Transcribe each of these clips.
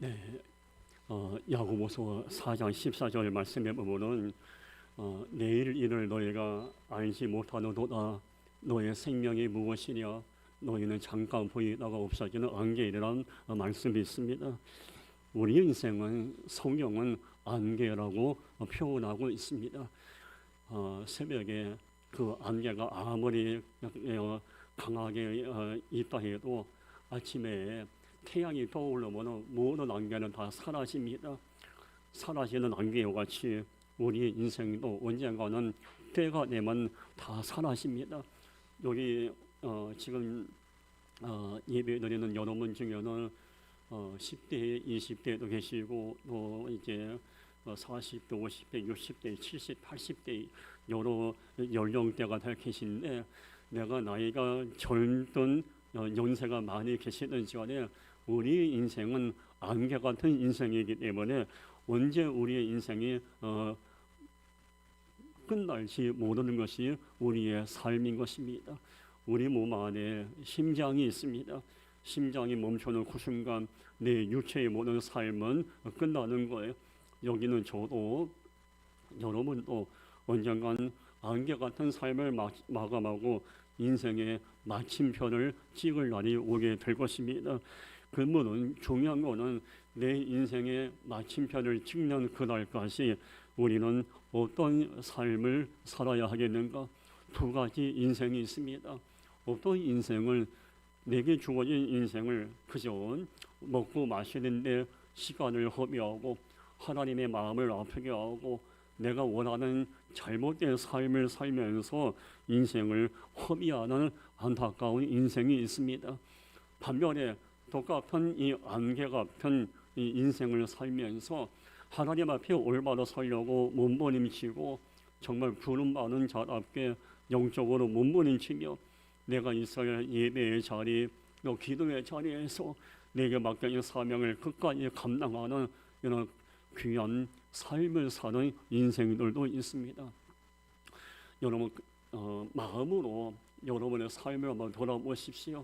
네, 야고보서 4장 14절 말씀에 보면은 내일 일을 너희가 알지 못하노도다. 너의 생명이 무엇이냐? 너희는 잠깐 보이다가 없어지는 안개이란 말씀이 있습니다. 우리 인생은 성경은 안개라고 표현하고 있습니다. 새벽에 그 안개가 아무리 강하게 있다 해도 아침에 태양이 떠오르면 모든 안개는 다 사라집니다. 사라지는 안개와 같이 우리 인생도 언젠가는 때가 되면 다 사라집니다. 여기 지금 예배 드리는 여러분 중에는 10대, 20대도 계시고 또 이제 40대, 50대, 60대, 70, 80대 여러 연령대가 다 계신데 내가 나이가 젊던 연세가 많이 계시든지 간에 우리 인생은 안개 같은 인생이기 때문에 언제 우리의 인생이 끝날지 모르는 것이 우리의 삶인 것입니다. 우리 몸 안에 심장이 있습니다. 심장이 멈추는 그 순간 내 육체의 모든 삶은 끝나는 거예요. 여기는 저도 여러분도 언젠간 안개 같은 삶을 마감하고 인생의 마침표를 찍을 날이 오게 될 것입니다. 그러면 중요한 거는 내 인생의 마침표를 찍는 그날까지 우리는 어떤 삶을 살아야 하겠는가? 두 가지 인생이 있습니다. 어떤 인생을 내게 주어진 인생을 그저 먹고 마시는데 시간을 허비하고 하나님의 마음을 아프게 하고 내가 원하는 잘못된 삶을 살면서 인생을 허비하는 안타까운 인생이 있습니다. 반면에 똑같은 이 안개 같은 이 인생을 살면서 하나님 앞에 올바로 살려고 몸부림치고 정말 부름받은 자답게 영적으로 몸부림치며 내가 있어야 할 예배의 자리, 또 기도의 자리에서 내게 맡겨진 사명을 끝까지 감당하는 이런 귀한 삶을 사는 인생들도 있습니다. 여러분 마음으로 여러분의 삶을 한번 돌아보십시오.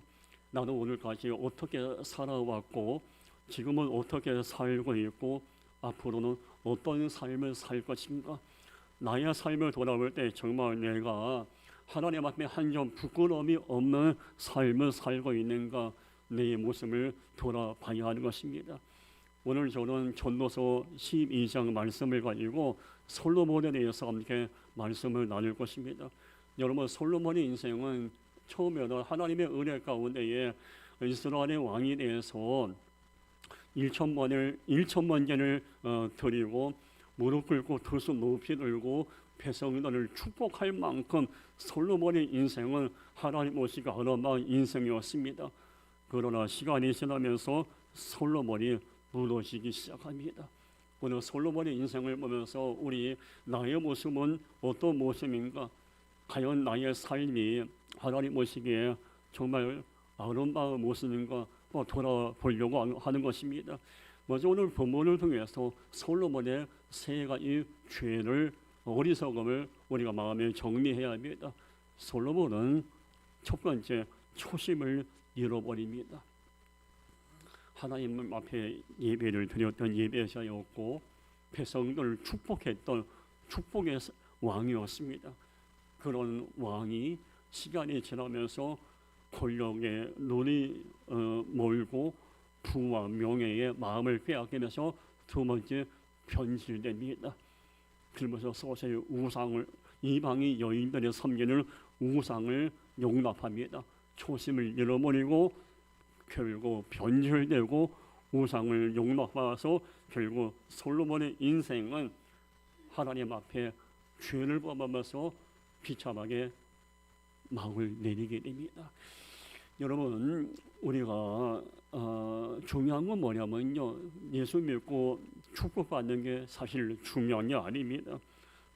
나는 오늘까지 어떻게 살아왔고 지금은 어떻게 살고 있고 앞으로는 어떤 삶을 살 것인가? 나의 삶을 돌아볼 때 정말 내가 하나님 앞에 한 점 부끄러움이 없는 삶을 살고 있는가? 내 모습을 돌아봐야 하는 것입니다. 오늘 저는 전도서 12장 말씀을 가지고 솔로몬에 대해서 함께 말씀을 나눌 것입니다. 여러분 솔로몬의 인생은 처음에는 하나님의 은혜 가운데에 이스라엘의 왕이 되어서 1천만 개를 드리고 무릎 꿇고 두 손 높이 들고 백성들을 축복할 만큼 솔로몬의 인생은 하나님 오시가 어마어마한 인생이었습니다. 그러나 시간이 지나면서 솔로몬이 무너지기 시작합니다. 오늘 솔로몬의 인생을 보면서 우리 나의 모습은 어떤 모습인가? 과연 나의 삶이 하나님 보시기에 정말 아름다운 모습인가? 돌아보려고 하는 것입니다. 먼저 오늘 본문을 통해서 솔로몬의 세 가지 죄를 어리석음을 우리가 마음에 정리해야 합니다. 솔로몬은 첫 번째 초심을 잃어버립니다. 하나님 앞에 예배를 드렸던 예배자였고 백성들을 축복했던 축복의 왕이었습니다. 그런 왕이 시간이 지나면서 권력에 눈이 멀고 부와 명예의 마음을 빼앗기면서 두 번째 변질됩니다. 그러면서 서서히 우상을 이방의 여인들의 섬기는 우상을 용납합니다. 초심을 잃어버리고 결국 변질되고 우상을 용납하면서 결국 솔로몬의 인생은 하나님 앞에 죄를 범하면서 비참하게 막을 내리게 됩니다. 여러분 우리가 중요한 건 뭐냐면요, 예수 믿고 축복받는 게 사실 중요한 게 아닙니다.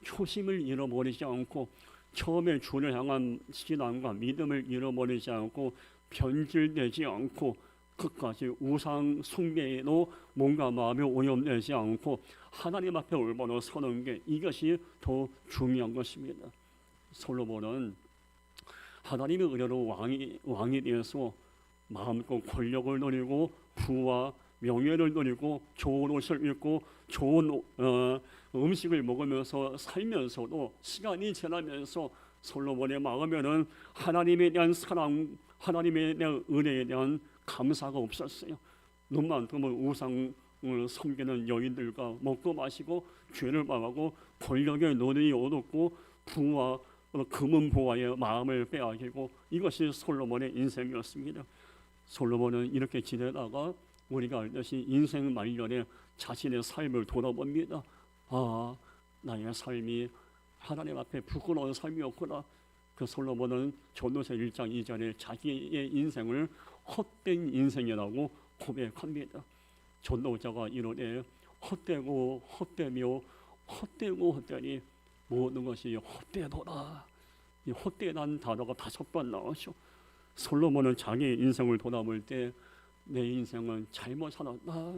초심을 잃어버리지 않고 처음에 주를 향한 신앙과 믿음을 잃어버리지 않고 변질되지 않고 끝까지 우상 숭배에도 뭔가 마음에 오염되지 않고 하나님 앞에 올바로 서는 게 이것이 더 중요한 것입니다. 솔로몬은 하나님의 은혜로 왕이 되어서 마음껏 권력을 누리고 부와 명예를 누리고 좋은 옷을 입고 좋은 음식을 먹으면서 살면서도 시간이 지나면서 솔로몬의 마음에는 하나님에 대한 사랑, 하나님에 대한 은혜에 대한 감사가 없었어요. 눈만 뜨면 우상을 섬기는 여인들과 먹고 마시고 죄를 범하고 권력의 노릇이 얻었고 부와 금은 보화의 마음을 빼앗기고, 이것이 솔로몬의 인생이었습니다. 솔로몬은 이렇게 지내다가 우리가 알듯이 인생 말년에 자신의 삶을 돌아봅니다. 아, 나의 삶이 하나님 앞에 부끄러운 삶이었구나. 그 솔로몬은 전도서 1장 2절에 자기의 인생을 헛된 인생이라고 고백합니다. 전도자가 이르되 헛되고 헛되며 헛되고 헛되니 모든 것이 헛되도다. 이 헛되다는 단어가 5번 나오죠. 솔로몬은 자기의 인생을 돌아볼 때 내 인생은 잘못 살았다.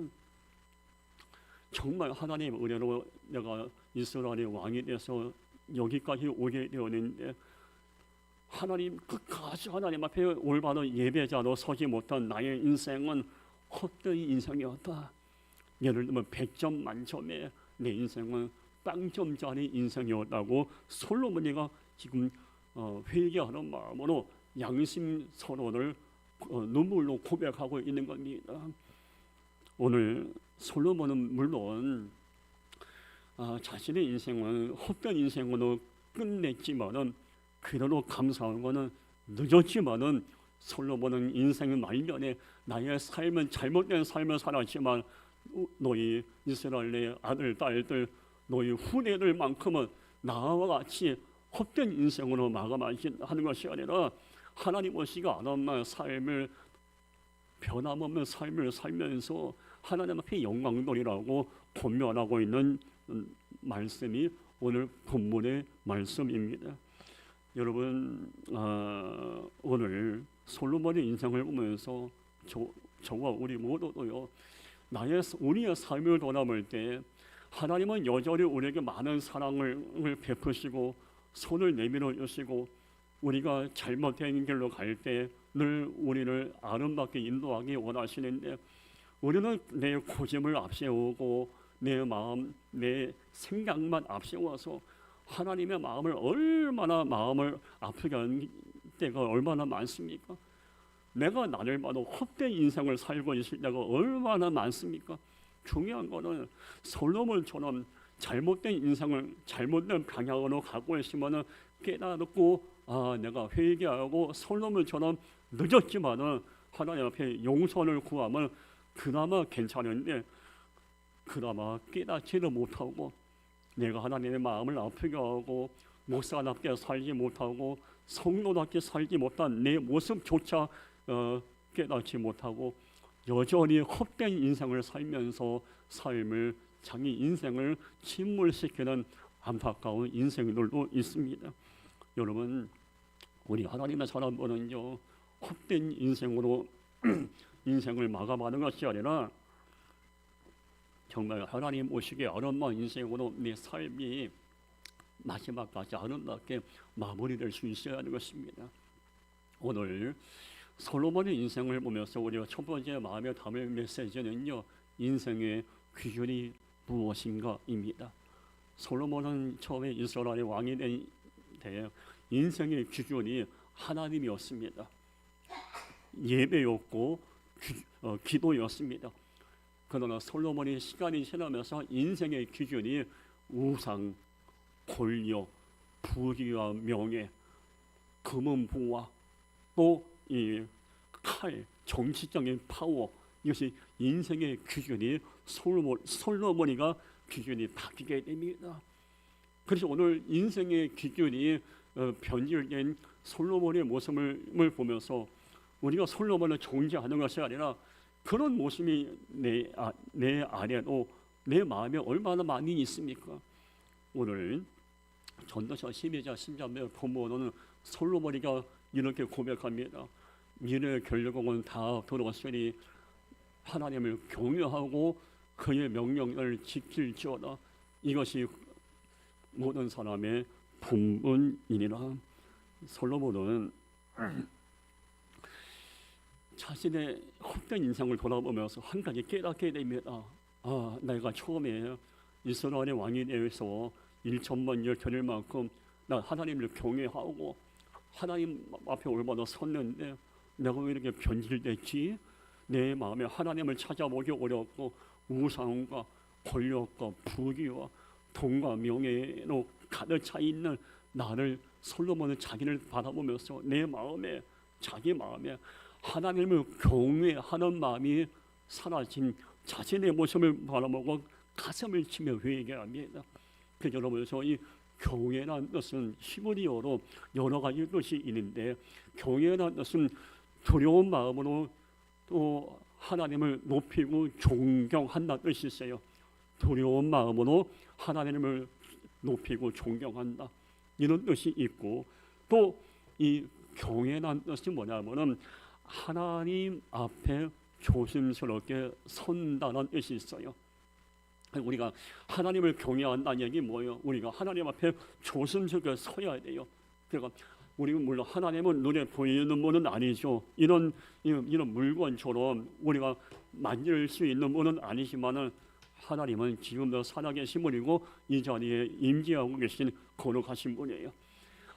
정말 하나님의 은혜로 내가 이스라엘의 왕이 돼서 여기까지 오게 되었는데, 하나님 끝까지 하나님 앞에 올바른 예배자로 서지 못한 나의 인생은 헛된 인생이었다. 예를 들면 100점 만점에 내 인생은 빵점짜리 인생이었다고 솔로몬이가 지금 회개하는 마음으로 양심 선언을 눈물로 고백하고 있는 겁니다. 오늘 솔로몬은 물론 자신의 인생은 헛된 인생으로 끝냈지만은, 그래도 감사한 것은 늦었지만은 솔로몬은 인생 말년에 나의 삶은 잘못된 삶을 살았지만 너희 이스라엘의 아들 딸들 너희 후대들만큼은 나와 같이 헛된 인생으로 마감하는 것이 아니라 하나님 오시가 않았나 삶을 변함없는 삶을 살면서 하나님 앞에 영광 돌리라고 권면하고 있는 말씀이 오늘 본문의 말씀입니다. 여러분, 오늘 솔로몬의 인생을 보면서 저와 우리 모두도요, 우리의 삶을 돌아볼 때 하나님은 여전히 우리에게 많은 사랑을 베푸시고 손을 내밀어 주시고, 우리가 잘못된 길로 갈 때 늘 우리를 아름답게 인도하기 원하시는데, 우리는 내 고집을 앞세우고 내 마음, 내 생각만 앞세워서 하나님의 마음을 마음을 아프게 하는 때가 얼마나 많습니까? 내가 나를 봐도 헛된 인생을 살고 있을 때가 얼마나 많습니까? 중요한 거는 솔로몬처럼 잘못된 인생을 잘못된 방향으로 가고 있으면 깨닫고 내가 회개하고 솔로몬처럼 늦었지만은 하나님 앞에 용서를 구하면 그나마 괜찮은데, 그나마 깨닫지도 못하고 내가 하나님의 마음을 아프게 하고 목사답게 살지 못하고 성도답게 살지 못한 내 모습조차 깨닫지 못하고 여전히 헛된 인생을 살면서 자기 인생을 침몰시키는 안타까운 인생들도 있습니다. 여러분, 우리 하나님의 사람들은요, 헛된 인생으로 인생을 마감하는 것이 아니라 정말 하나님 오시기에 아름다운 인생으로 내 삶이 마지막까지 아름답게 마무리될 수 있어야 하는 것입니다. 오늘 솔로몬의 인생을 보면서 우리가 첫 번째 마음에 담을 메시지는요, 인생의 기준이 무엇인가입니다. 솔로몬은 처음에 이스라엘의 왕이 된 때 인생의 기준이 하나님이었습니다. 예배였고 기도였습니다. 그러나 솔로몬이 시간이 지나면서 인생의 기준이 우상, 권력, 부귀와 명예, 금은 부와 또 이 칼, 정치적인 파워, 이것이 인생의 기준이 솔로몬이가 기준이 바뀌게 됩니다. 그래서 오늘 인생의 기준이 변질된 솔로몬의 모습을 보면서 우리가 솔로몬을 존경하는 것이 아니라 그런 모습이 내 안에도 내 마음에 얼마나 많이 있습니까? 오늘 전도서 12장 10절의 본문은 솔로몬이가 이렇게 고백합니다. 미래의 결국은 다 들었으니 하나님을 경외하고 그의 명령을 지킬지어다. 이것이 모든 사람의 본분이니라. 솔로몬은 자신의 헛된 인생을 돌아보면서 한 가지 깨닫게 됩니다. 내가 처음에 이스라엘의 왕이 되어서 1천만 드릴 만큼 나 하나님을 경외하고 하나님 앞에 올바로 섰는데 내가 왜 이렇게 변질됐지? 내 마음에 하나님을 찾아보기 어렵고 우상과 권력과 부귀와 돈과 명예로 가득 차 있는 나를, 솔로몬은 자기를 바라보면서 내 마음에, 자기 마음에 하나님을 경외하는 마음이 사라진 자신의 모습을 바라보고 가슴을 치며 회개합니다. 여러분께서 이 경외라는 뜻은 히브리어로 여러 가지 뜻이 있는데, 경외라는 뜻은 두려운 마음으로 또 하나님을 높이고 존경한다는 뜻이 있어요. 두려운 마음으로 하나님을 높이고 존경한다, 이런 뜻이 있고, 또 이 경외라는 뜻이 뭐냐면은 하나님 앞에 조심스럽게 선다는 뜻이 있어요. 우리가 하나님을 경외한다는 얘기 뭐예요? 우리가 하나님 앞에 조심스럽게 서야 돼요. 그러니까 우리는 물론 하나님은 눈에 보이는 분은 아니죠. 이런 물건처럼 우리가 만질 수 있는 분은 아니지만은 하나님은 지금도 살아계신 분이고 이 자리에 임재하고 계신 거룩하신 분이에요.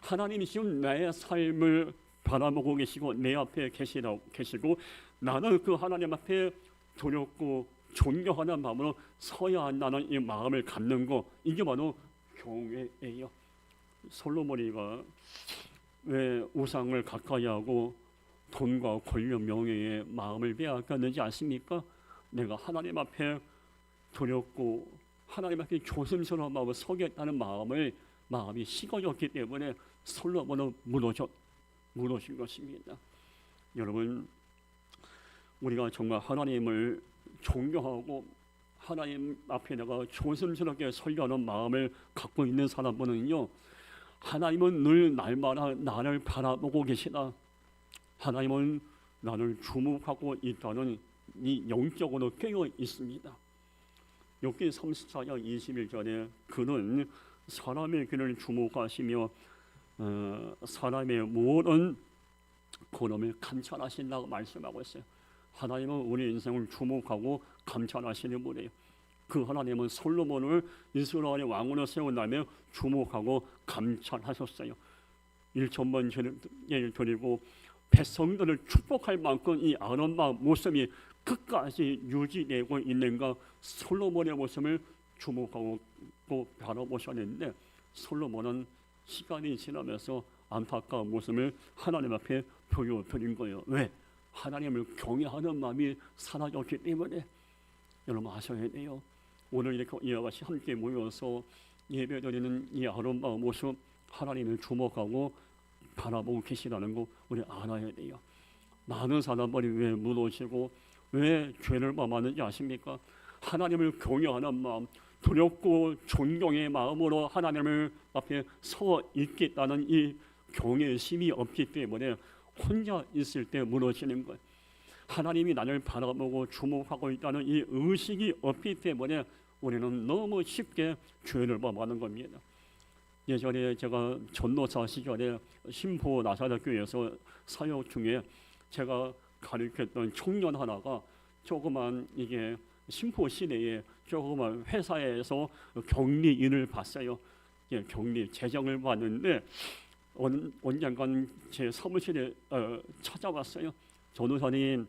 하나님이 지금 나의 삶을 바라보고 계시고 내 앞에 계시고 나는 그 하나님 앞에 두렵고 존경하는 마음으로 서야 한다는 이 마음을 갖는 거, 이게 바로 경외예요. 솔로몬이가 왜 우상을 가까이하고 돈과 권력 명예에 마음을 빼앗겼는지 아십니까? 내가 하나님 앞에 두렵고 하나님 앞에 조심스러운 마음으로 서겠다는 마음이 식어졌기 때문에 솔로몬은 무너진 것입니다. 여러분, 우리가 정말 하나님을 존경하고 하나님 앞에 내가 조심스럽게 서려는 마음을 갖고 있는 사람들은요, 하나님은 늘 날마다 나를 바라보고 계시다, 하나님은 나를 주목하고 있다는 이 영적으로 깨어 있습니다. 욥기 34장 21절에 그는 사람의 길을 주목하시며 사람의 모든 걸음을 감찰하신다고 말씀하고 있어요. 하나님은 우리 인생을 주목하고 감찰하시는 분이에요. 그 하나님은 솔로몬을 이스라엘의 왕으로 세운 다음에 주목하고 감찰하셨어요. 1천만 제를 드리고 백성들을 축복할 만큼 이 아름다운 모습이 끝까지 유지되고 있는가, 솔로몬의 모습을 주목하고 바라보셨는데 솔로몬은 시간이 지나면서 안타까운 모습을 하나님 앞에 보여드린 거예요. 왜? 하나님을 경외하는 마음이 사라졌기 때문에. 여러분 아셔야 돼요. 오늘 이렇게 이와 같이 함께 모여서 예배드리는 이 아름다운 모습, 하나님을 주목하고 바라보고 계시다는 거 우리 알아야 돼요. 많은 사람들이 왜 무너지고 왜 죄를 범하는지 아십니까? 하나님을 경외하는 마음, 두렵고 존경의 마음으로 하나님을 앞에 서 있겠다는 이 경외심이 없기 때문에 혼자 있을 때 무너지는 거예요. 하나님이 나를 바라보고 주목하고 있다는 이 의식이 없기 때문에 우리는 너무 쉽게 죄를 범하는 겁니다. 예전에 제가 전도사 시절에 신포 나사렛교회에서 사역 중에 제가 가르쳤던 청년 하나가 조그만 이게 신포 시내에 조그만 회사에서 격리 일을 봤어요. 격리 재정을 봤는데 언젠간 제 사무실에 찾아왔어요. 전도사님,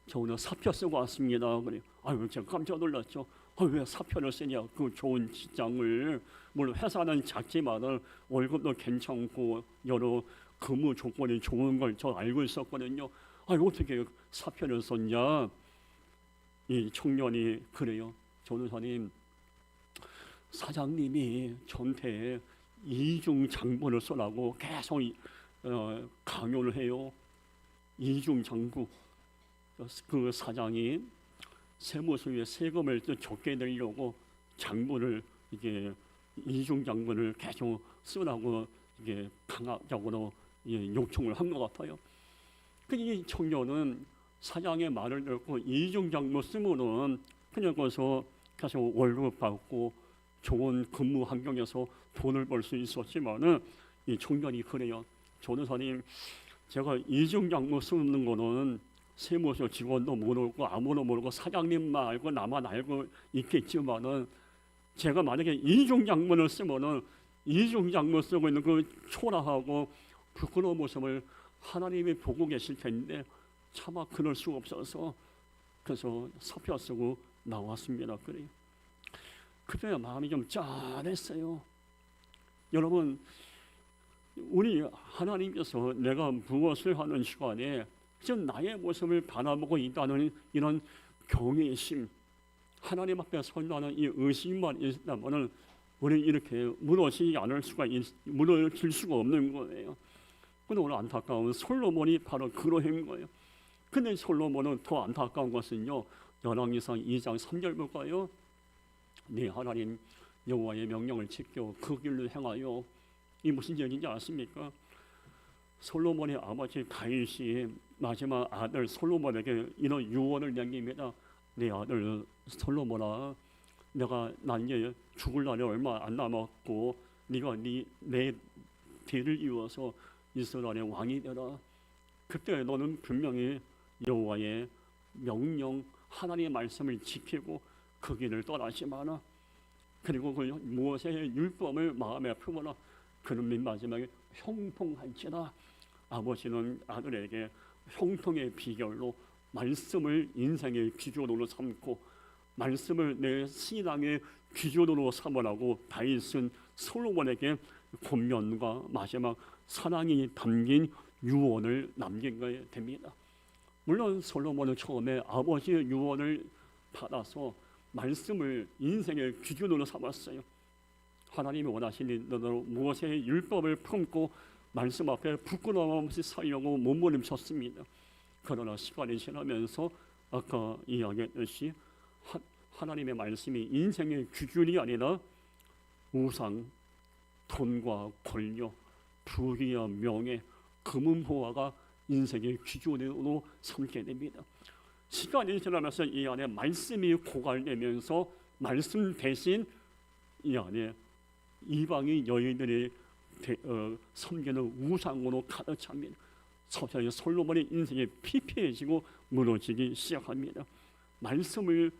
저 오늘 사표 쓰고 왔습니다. 그래. 아유, 제가 깜짝 놀랐죠. 왜 사표를 쓰냐? 그 좋은 직장을, 물론 회사는 작지만 월급도 괜찮고 여러 근무 조건이 좋은 걸 저 알고 있었거든요. 어떻게 사표를 썼냐? 이 청년이 그래요. 전도사님, 사장님이 저한테 이중 장부를 써라고 계속 강요를 해요. 이중 장부. 그 사장이 세무서에 세금을 적게 내려고 장부를 이게 이중 장부를 계속 쓰라고 이게 강압적으로 요청을 한 것 같아요. 이 청년은 사장의 말을 듣고 이중 장부 쓰면은 그냥 거기서 계속 월급 받고 좋은 근무 환경에서 돈을 벌 수 있었지만은 이 청년이 그래요. 전도사님, 제가 이중장모 쓰는 거는 세무서 직원도 모르고 아무도 모르고 사장님만 알고 나만 알고 있겠지만은 제가 만약에 이중장모를 쓰면은 이중장모 쓰고 있는 그 초라하고 부끄러운 모습을 하나님이 보고 계실 텐데 차마 그럴 수 없어서 그래서 서표 쓰고 나왔습니다. 그래요. 그때 마음이 좀 짠했어요. 여러분, 우리 하나님께서 내가 무엇을 하는 시간에 지금 나의 모습을 바라보고 있다는 이런 경외심, 하나님 앞에 선다는 이 의식만 있다면은 우리 이렇게 무너지지 않을 수가 무너질 수가 없는 거예요. 근데 오늘 안타까운 솔로몬이 바로 그러한 거예요. 근데 솔로몬은 더 안타까운 것은요, 열왕기상 2장 3절 볼까요? 네 하나님 여호와의 명령을 지켜 그 길로 행하여. 이 무슨 얘기인지 아십니까? 솔로몬의 아버지 다윗이 마지막 아들 솔로몬에게 이런 유언을 남깁니다. 네 아들 솔로몬아, 난 이제 죽을 날이 얼마 안 남았고 네가 내 뒤를 이어서 이스라엘의 왕이 되라. 그때 너는 분명히 여호와의 명령, 하나님의 말씀을 지키고 그 길을 떠나지 마라. 그리고 그 모세의 율법을 마음에 품어라. 그러면 마지막에 형통할지라. 아버지는 아들에게 형통의 비결로 말씀을 인생의 기준으로 삼고 말씀을 내 신앙의 기준으로 삼으라고 다윗은 솔로몬에게 권면과 마지막 사랑이 담긴 유언을 남긴 것이 됩니다. 물론 솔로몬은 처음에 아버지의 유언을 받아서 말씀을 인생의 기준으로 삼았어요. 하나님이 원하시는 대로 모세의 율법을 품고 말씀 앞에 부끄러움 없이 살려고 몸부림쳤습니다. 그러나 시간이 지나면서 아까 이야기했듯이 하나님의 말씀이 인생의 기준이 아니라 우상, 돈과 권력, 부귀와 명예, 금은보화가 인생의 기준으로 삼게 됩니다. 시간이 지나면서 이 안에 말씀이 고갈되면서 말씀 대신 이 안에 이방의 여인들이 섬기는 우상으로 가득 찹니다. 서서히 솔로몬의 인생이 피폐해지고 무너지기 시작합니다. 말씀이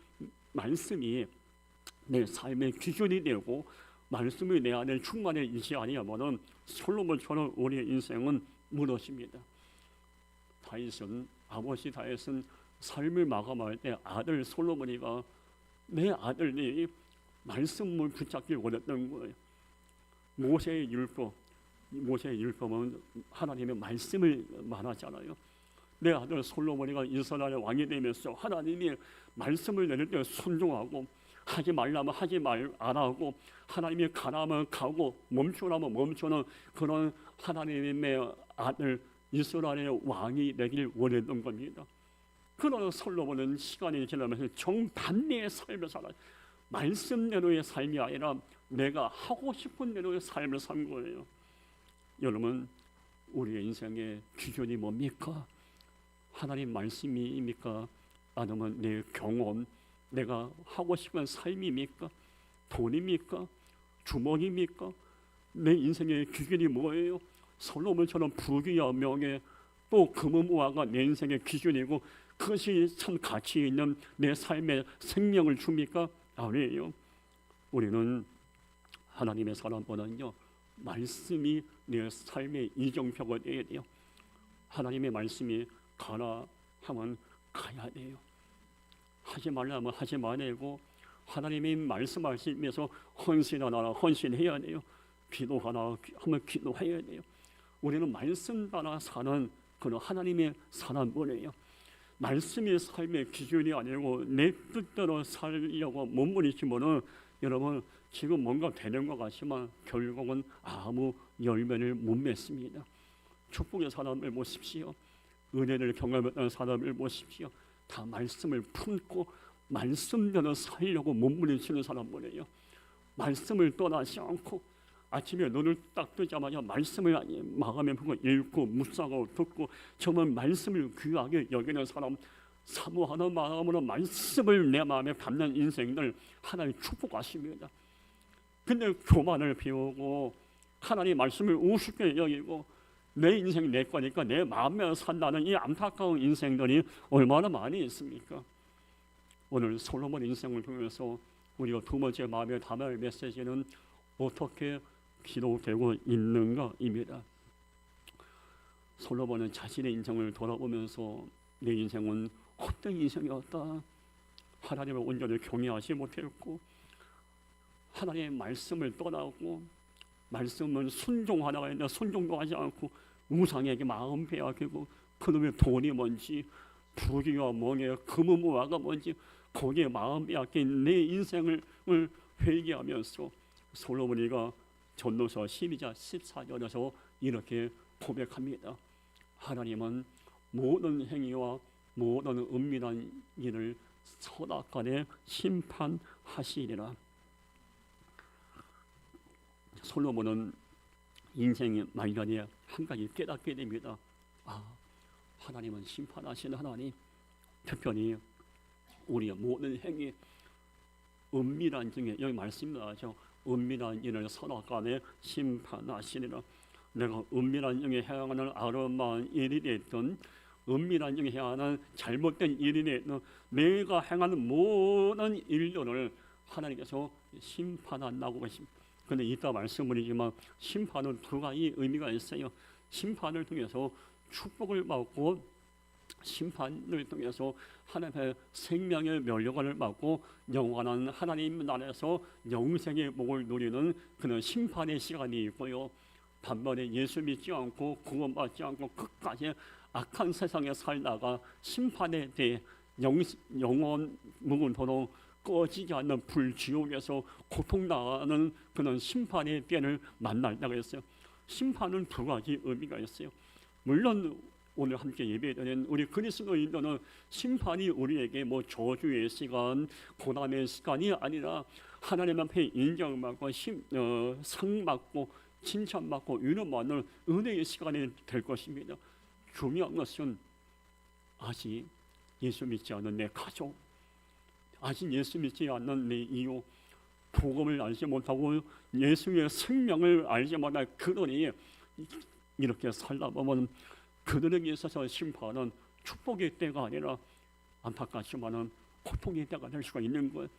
내 삶의 기준이 되고 말씀이 내 안에 충만해지지 아니하면은 솔로몬처럼 우리의 인생은 무너집니다. 아버지 다윗은 삶을 마감할 때 아들 솔로몬이가 내 아들이 말씀을 붙잡기 원했던 거예요. 모세의 율법은 하나님의 말씀을 말하잖아요. 내 아들 솔로몬이가 이스라엘의 왕이 되면서 하나님이 말씀을 내릴 때 순종하고 하지 말라면 하지 안 하고 하나님이 가라면 가고 멈추라면 멈추는 그런 하나님의 아들 이스라엘의 왕이 되길 원했던 겁니다. 그러나 솔로몬은 시간이 지나면서 정반대의 삶을 살아요. 말씀대로의 삶이 아니라 내가 하고 싶은 대로의 삶을 산 거예요. 여러분, 우리의 인생의 기준이 뭡니까? 하나님 말씀입니까? 아니면 내 경험, 내가 하고 싶은 삶입니까? 돈입니까? 주먹입니까? 내 인생의 기준이 뭐예요? 솔로몬처럼 부귀와 명예, 또 금은보화가 내 인생의 기준이고 그것이 참 가치 있는 내 삶의 생명을 줍니까? 아니에요. 우리는 하나님의 사람보다는요, 말씀이 내 삶의 이정표가 되어야 돼요. 하나님의 말씀이 가라 하면 가야 돼요. 하지 말라면 하지 말고 하나님이 말씀하시면서 헌신하라 헌신해야 돼요. 기도하라 하면 기도해야 돼요. 우리는 말씀 따라 사는 그런 하나님의 사람이에요. 말씀이 삶의 기준이 아니고 내 뜻대로 살려고 몸부림치면은 여러분 지금 뭔가 되는 것 같지만 결국은 아무 열매를 못 맺습니다. 축복의 사람을 보십시오. 은혜를 경험했던 사람을 보십시오. 다 말씀을 품고 말씀대로 살려고 몸부림치는 사람들이에요. 말씀을 떠나지 않고 아침에 눈을 딱 뜨자마자 말씀을 마음에 품고 읽고 묵상하고 듣고 정말 말씀을 귀하게 여기는 사람, 사모하는 마음으로 말씀을 내 마음에 담는 인생들 하나님 축복하십니다. 근데 교만을 피우고 하나님 말씀을 우습게 여기고 내 인생이 내 거니까 내 마음대로 산다는 이 안타까운 인생들이 얼마나 많이 있습니까? 오늘 솔로몬 인생을 통해서 우리가 두 번째 마음에 담을 메시지는 어떻게 기록되고 있는가입니다. 솔로몬은 자신의 인생을 돌아보면서 내 인생은 헛된 인생이었다. 하나님을 온전히 경외하지 못했고 하나님의 말씀을 떠나고 말씀은 순종하다가 아니라 순종도 하지 않고 우상에게 마음 빼앗기고 그놈의 돈이 뭔지 부귀와 명예 금은무화가 뭔지 거기에 마음 빼앗긴 내 인생을 회개하면서 솔로몬이가 전도서 12장 14절에서 이렇게 고백합니다. 하나님은 모든 행위와 모든 은밀한 일을 선악간에 심판하시리라. 솔로몬은 인생의 말년에 한 가지 깨닫게 됩니다. 하나님은 심판하시는 하나님, 특별히 우리의 모든 행위 은밀한 중에 여기 말씀 나오죠. 은밀한 일을 선악간에 심판하시리라. 내가 은밀한 중에 행하는 아름다운 일이 됐든 은밀한 중에 행하는 잘못된 일이 됐든 내가 행하는 모든 일들을 하나님께서 심판한다고 하십니다. 그런데 이따 말씀드리지만 심판은 두 가지 의미가 있어요. 심판을 통해서 축복을 받고 심판을 통해서 하나님의 생명의 멸류관을 받고 영원한 하나님 나라에서 영생의 복을 누리는 그런 심판의 시간이 있고요. 반면에 예수 믿지 않고 구원받지 않고 끝까지 악한 세상에 살다가 심판에 대해 영원 무궁토록 꺼지지 않는 불지옥에서 고통당하는 그런 심판의 때를 만날 때가 있어요. 심판은 두 가지 의미가 있어요. 물론 오늘 함께 예배드린 우리 그리스도인들은 심판이 우리에게 뭐 저주의 시간, 고난의 시간이 아니라 하나님 앞에 인정받고 상받고 칭찬받고 위로받는 은혜의 시간이 될 것입니다. 중요한 것은 아직 예수 믿지 않는 내 가족, 아직 예수 믿지 않는 내 이웃, 복음을 알지 못하고 예수의 생명을 알지 못한 그들이 이렇게 살다 보면 그들에게 있어서 심판은 축복의 때가 아니라 안타깝지만은 고통의 때가 될 수가 있는 거예요.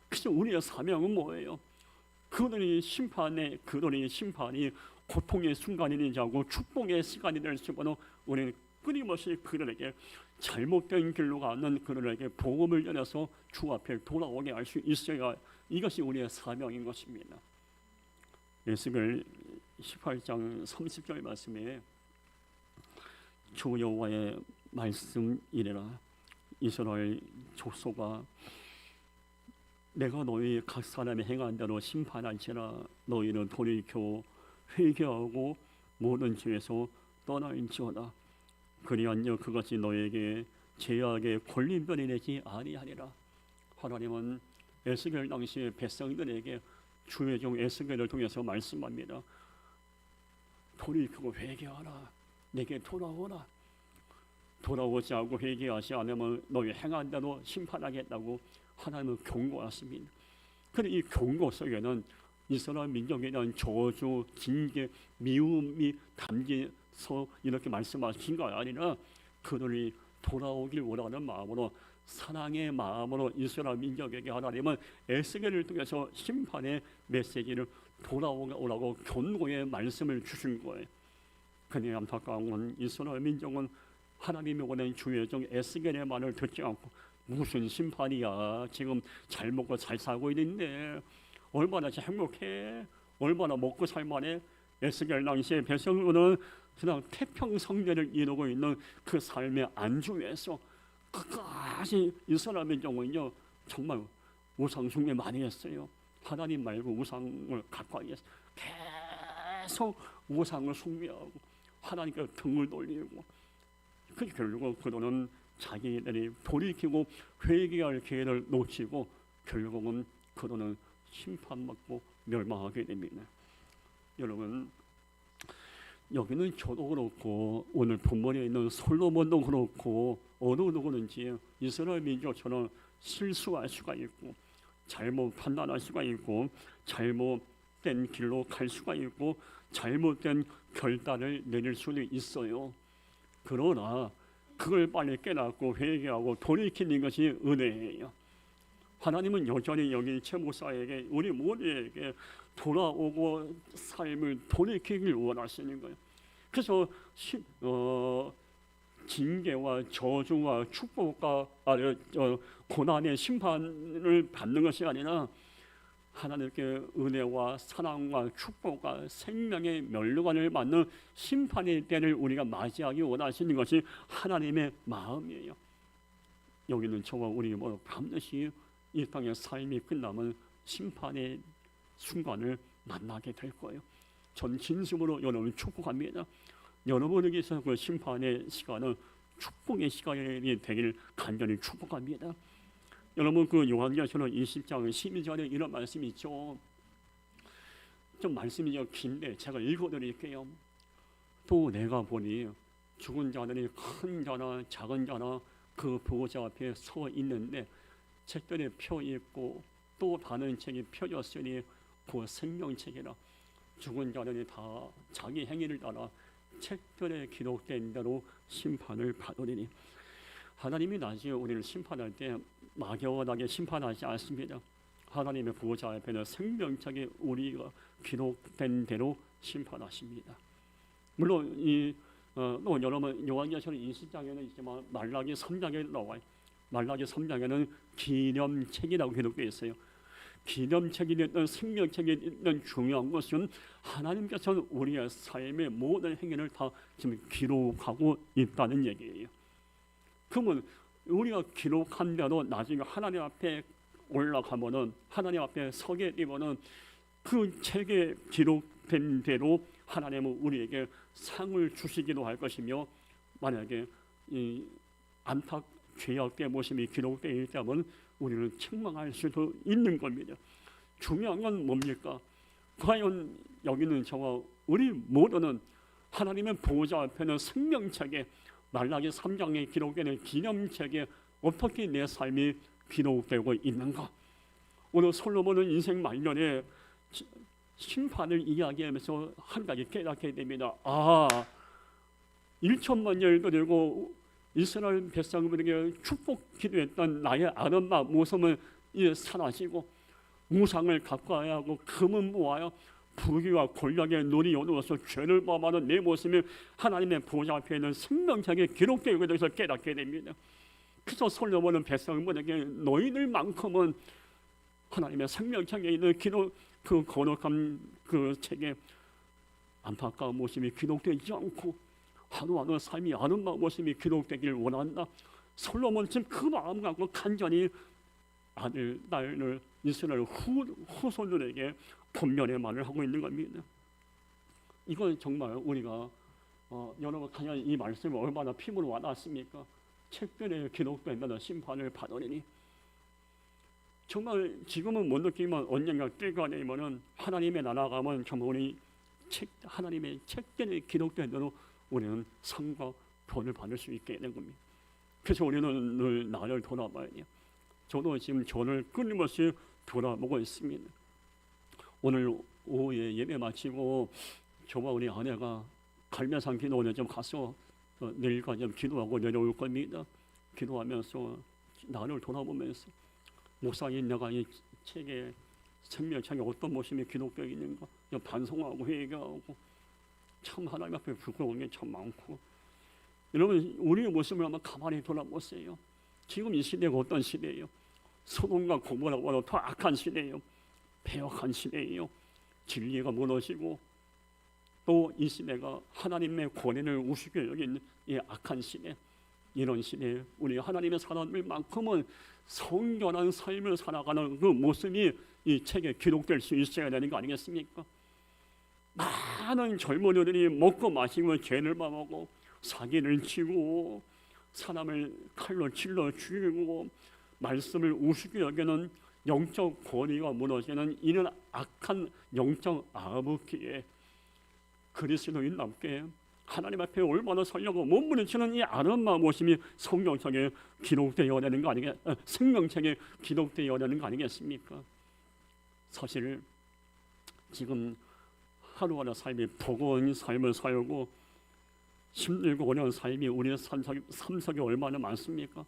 그래서 우리의 사명은 뭐예요? 그들의 심판이 고통의 순간이지 않고 축복의 시간이 될 수 있도록 우리는 끊임없이 그들에게 잘못된 길로 가는 그들에게 복음을 전해서 주 앞에 돌아오게 할 수 있어야 이것이 우리의 사명인 것입니다. 에스겔 18장 30절 말씀에 주 여호와의 말씀이래라. 이스라엘 족속아, 내가 너희 각 사람이 행한 대로 심판할지라. 너희는 돌이켜 회개하고 모든 죄에서 떠날지어다. 그리하여 그것이 너에게 죄악의 걸림돌이 되지 아니하리라. 하나님은 에스겔 당시의 백성들에게 주의 종 에스겔을 통해서 말씀합니다. 돌이키고 회개하라. 내게 돌아오라. 돌아오지 않고 회개하지 않으면 너희 행한 대로 심판하겠다고 하나님은 경고하십니다. 그런데 이 경고 속에는 이스라엘 민족에 대한 저주, 징계, 미움이 담겨서 이렇게 말씀하신 거 아니라 그들이 돌아오길 원하는 마음으로 사랑의 마음으로 이스라엘 민족에게 하나님은 에스겔을 통해서 심판의 메시지를 돌아오라고 경고의 말씀을 주신 거예요. 그런데 안타까운 건 이스라엘 민족은 하나님이 원하는 주의 종 에스겔의 말을 듣지 않고 무슨 심판이야, 지금 잘 먹고 잘 살고 있는데 얼마나 행복해, 얼마나 먹고 살만해. 에스겔 당시의 백성들은 그냥 태평성대를 이루고 있는 그 삶의 안주에서 끝까지 이스라엘 민족은요 정말 우상 숭배 많이 했어요. 하나님 말고 우상을 가까이 해서 계속 우상을 숭배하고 하나님께 등을 돌리고, 결국 그들은 자기들이 돌이키고 회개할 기회를 놓치고 결국은 그들은 심판받고 멸망하게 됩니다. 여러분, 여기는 저도 그렇고 오늘 본문에 있는 솔로몬도 그렇고 어느 누구든지 이스라엘 민족처럼 실수할 수가 있고 잘못 판단할 수가 있고 잘못된 길로 갈 수가 있고 잘못된 결단을 내릴 수는 있어요. 그러나 그걸 빨리 깨닫고 회개하고 돌이키는 것이 은혜예요. 하나님은 여전히 여기 최 목사에게 우리 모두에게 돌아오고 삶을 돌이키길 원하시는 거예요. 그래서 징계와 저주와 축복과 고난의 심판을 받는 것이 아니라 하나님께 은혜와 사랑과 축복과 생명의 멸류관을 받는 심판의 때를 우리가 맞이하기 원하시는 것이 하나님의 마음이에요. 여기는 저와 우리 모두 반드시 이 땅의 삶이 끝나면 심판의 순간을 만나게 될 거예요. 전 진심으로 여러분 축복합니다. 여러분에게서 그 심판의 시간은 축복의 시간이 되기를 간절히 축복합니다. 여러분 그 요한계시록 20장 12절에 이런 말씀이 있죠. 좀 말씀이 좀 긴데 제가 읽어드릴게요. 또 내가 보니 죽은 자들이 큰 자나 작은 자나 그 보호자 앞에 서 있는데 책들에 펴 있고 또 다른 책이 펴졌으니 그 생명책이라 죽은 자들이 다 자기 행위를 따라 책들에 기록된 대로 심판을 받으리니 하나님이 나중에 우리를 심판할 때 막연하게 심판하지 않습니다. 하나님의 보호자 앞에는 생명책에 우리가 기록된 대로 심판하십니다. 물론 또 여러분 요한계시록 20장에는 있지만 말라기 3장에 나와요. 말라기 3장에는 기념책이라고 기록되어 있어요. 기념책이 됐든 생명책이 됐든 중요한 것은 하나님께서는 우리의 삶의 모든 행위를 다 지금 기록하고 있다는 얘기예요. 그러면 우리가 기록한 대로 나중에 하나님 앞에 올라가면은 하나님 앞에 서게 되면은 그 책에 기록된 대로 하나님은 우리에게 상을 주시기도 할 것이며 만약에 이 죄악의 모습이 기록되어 있다면 우리는 책망할 수도 있는 겁니다. 중요한 건 뭡니까? 과연 여기는 저와 우리 모두는 하나님의 보호자 앞에는 생명책에 말라기 3장에 기록되는 기념책에 어떻게 내 삶이 기록되고 있는가? 오늘 솔로몬은 인생 말년에 심판을 이야기하면서 한 가지 깨닫게 됩니다. 1천만 년을 들고 이스라엘 백성들에게 축복 기도했던 나의 아름다운 모습을 사라지고 우상을 가까이 하고 금은 모아요. 부귀와 권력의 눈이 어두워서 죄를 범하는 내 모습이 하나님의 보좌 앞에 있는 생명책에 기록되고 있어서 깨닫게 됩니다. 그래서 솔로몬은 백성들에게 너희들만큼은 하나님의 생명책에 있는 그 거룩한 그 책에 안타까운 모습이 기록되지 않고 하루하루 삶이 아름다운 모습이 기록되길 원한다. 솔로몬은 지금 그 마음 갖고 간절히 아들, 딸을 이스라엘 후손들에게 권면의 말을 하고 있는 겁니다. 이건 정말 우리가 여러분 그냥 이 말씀을 얼마나 피부로 와닿습니까? 책들에 기록된다는 심판을 받으리니 정말 지금은 못 느끼면 언젠가 때가 되면은 하나님의 나라 가면 정말 우리 하나님의 책들에 기록된 대로 우리는 상과 본을 받을 수 있게 되는 겁니다. 그래서 우리는 늘 나를 돌아봐야 돼요. 저도 지금 저를 끊임없이 돌아보고 있습니다. 오늘 오후에 예배 마치고 저와 우리 아내가 갈매산 기도원에 좀 가서 내일까지 좀 기도하고 내려올 겁니다. 기도하면서 나를 돌아보면서 목사님 내가 이 책에 생명책에 어떤 모습이 기록되어 있는가 반성하고 회개하고 참 하나님 앞에 부끄러운 게 참 많고 여러분 우리의 모습을 한번 가만히 돌아보세요. 지금 이 시대가 어떤 시대예요? 소돔과 고모라보다 더 악한 시대예요. 배역한 시대예요. 진리가 무너지고 또 이 시대가 하나님의 권위를 우습게 여기는 이 악한 시대. 이런 시대에 우리 하나님의 사람들만큼은 성결한 삶을 살아가는 그 모습이 이 책에 기록될 수 있어야 되는 거 아니겠습니까? 많은 젊은이들이 먹고 마시고 죄를 범하고 사기를 치고 사람을 칼로 찔러 죽이고 말씀을 우습게 여기는 영적 권위가 무너지는 이런 악한 영적 암흑기에 그리스도인답게 하나님 앞에 얼마나 서려고 몸부림치는 이 아름다운 모습이 성경책에 기록되어야 되는 거 생명책에 기록되어야 되는 거 아니겠습니까? 사실 지금 하루하루 삶이 버거운 삶을 살고 힘들고 어려운 삶이 우리의 삶 속에 얼마나 많습니까?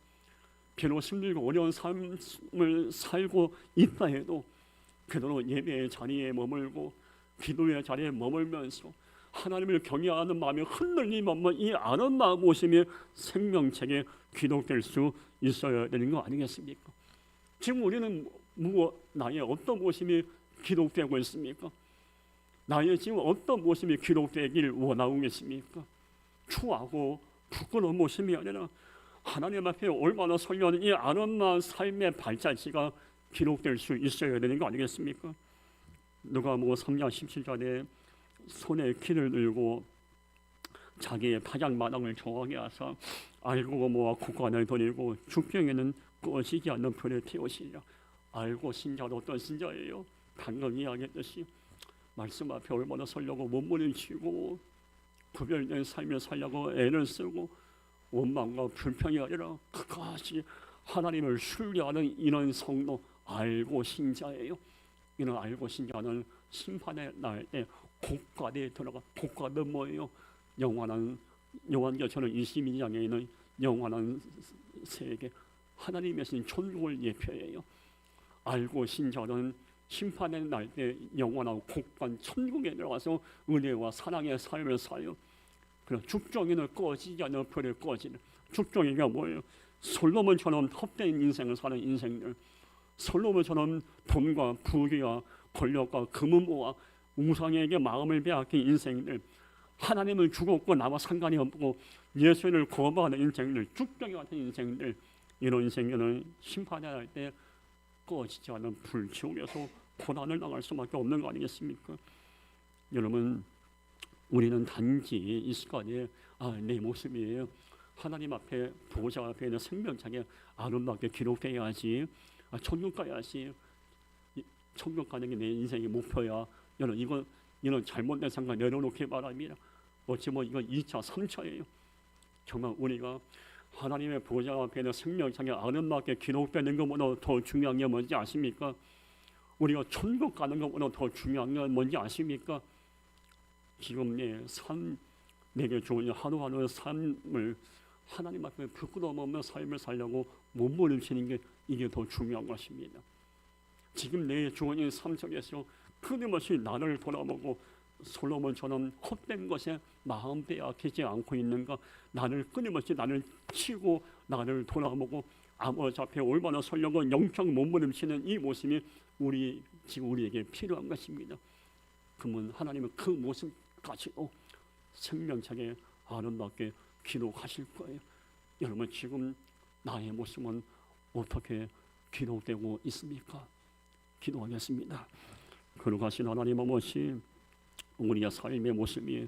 비록 힘들고 어려운 삶을 살고 있다 해도 그대로 예배의 자리에 머물고 기도의 자리에 머물면서 하나님을 경외하는 마음이 흔들림 없는 이 아름다운 모습이 생명책에 기록될 수 있어야 되는 거 아니겠습니까? 지금 우리는 나의 어떤 모습이 기록되고 있습니까? 나의 지금 어떤 모습이 기록되길 원하고 계십니까? 추하고 부끄러운 모습이 아니라 하나님 앞에 얼마나 설레는 이 아름다운 삶의 발자취가 기록될 수 있어야 되는 거 아니겠습니까? 누가복음 3장 17절에 손에 키를 들고 자기의 파장마당을 정하게 하사 알고 모아 국관을 돌리고 죽경에는 꺼지지 않는 불을 태우시리라. 알고 신자도 어떤 신자예요? 방금 이야기했듯이 말씀 앞에 얼마나 서려고 몸부림치고 구별된 삶을 살려고 애를 쓰고 원망과 불평이 아니라 끝까지 하나님을 신뢰하는 이런 성도 알고 신자예요. 이런 알고 신자는 심판의 날에 고가대에 들어가. 고가는 뭐예요? 영원한 요한계시록 22장에 있는 영원한 세계 하나님의 신 천국을 예표해요. 알고 신자는 심판의 날에 영원한 곡관 천국에 들어가서 은혜와 사랑의 삶을 살요. 그럼 죽정이는 꺼지지 않는 불을 꺼지는 죽정이가 뭐예요? 솔로몬처럼 헛된 인생을 사는 인생들, 솔로몬처럼 돈과 부귀와 권력과 금은 모아 우상에게 마음을 빼앗긴 인생들, 하나님을 죽었고 나와 상관이 없고 예수를 거부하는 인생들, 죽정이 같은 인생들, 이런 인생들은 심판을 할 때 꺼지지 않는 불지옥에서 고난을 당할 수밖에 없는 거 아니겠습니까? 여러분, 우리는 단지 이 시간에 내 모습이에요. 하나님 앞에 보호자 앞에 있는 생명책에 아름답게 기록돼야지. 천국 가야지. 천국 가는 게 내 인생의 목표야. 여러분, 이런 잘못된 생각 내려놓기 바랍니다. 어찌 뭐 이건 2차, 3차예요. 정말 우리가 하나님의 보호자 앞에 있는 생명책에 아름답게 기록되는 것보다 더 중요한 게 뭔지 아십니까? 우리가 천국 가는 것보다 더 중요한 건 뭔지 아십니까? 지금 내게 주어진 하루하루 삶을 하나님 앞에 부끄러움 없는 삶을 살려고 몸부림치는 게 이게 더 중요한 것입니다. 지금 내게 주어진 삶 속에서 끊임없이 나를 돌아보고 솔로몬처럼 헛된 것에 마음 빼앗기지 않고 있는가, 끊임없이 나를 치고 나를 돌아보고 아버지 앞에 얼마나 서려고 영적 몸부림치는 이 모습이 지금 우리에게 필요한 것입니다. 그러면 하나님은 그 모습까지도 생명책에 아름답게 기록하실 거예요. 여러분, 지금 나의 모습은 어떻게 기록되고 있습니까? 기도하겠습니다. 거룩하신 하나님 아버지, 우리의 삶의 모습이